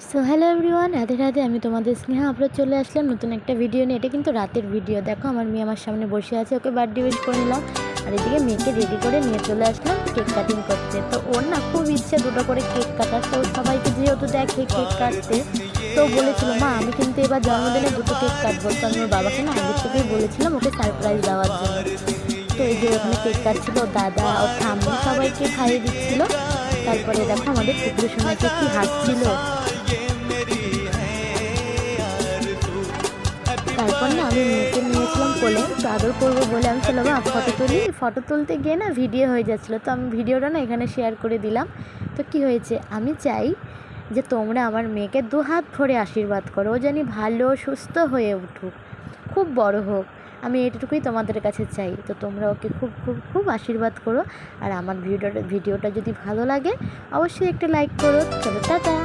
So hello everyone, Radhe Radhe. আমি তোমাদের Sneha upload চলে আসলাম নতুন একটা ভিডিও নিয়ে। এটা কিন্তু রাতের ভিডিও। দেখো আমার মেয়ে আমার সামনে বসে আছে, ওকে বার্থডে উইশ করে নিলাম। আর এদিকে মেয়েকে রেডি করে নিয়ে চলে আসলাম কেক কাটিং করতে। তো ওর না খুব ইচ্ছে দুটো করে কেক কাটার। তো সবাইকে যেহেতু দেখে কেক কাটতে, তো বলেছিল মা আমি কিন্তু এবার জন্মদিনে দুটো কেক কাটবো। তো আমি ওর বাবাকে না আগের থেকেই বলেছিলাম ওকে সারপ্রাইজ দেওয়ার জন্য। তো এই যে ওখানে কেক কাটছিল, দাদা ও ঠাম্মু সবাইকে খাইয়ে দিচ্ছিল। তারপরে দেখো আমাদের টুকরো সোনাকে কি হাসছিল। তারপর না আমি মেয়েকে নিয়েছিলাম কোলে, তো আদর করবো বলে আমি চলো বা ফটো তুলি। ফটো তুলতে গিয়ে না ভিডিও হয়ে যাচ্ছিলো, তো আমি ভিডিওটা না এখানে শেয়ার করে দিলাম। তো কি হয়েছে, আমি চাই যে তোমরা আমার মেয়েকে দু হাত ভরে আশীর্বাদ করো, ও জানি ভালো সুস্থ হয়ে উঠুক, খুব বড় হোক। আমি এটুকুই তোমাদের কাছে চাই। তো তোমরা ওকে খুব খুব খুব আশীর্বাদ করো। আর আমার ভিডিওটা যদি ভালো লাগে অবশ্যই একটা লাইক করো। চলো টাটা।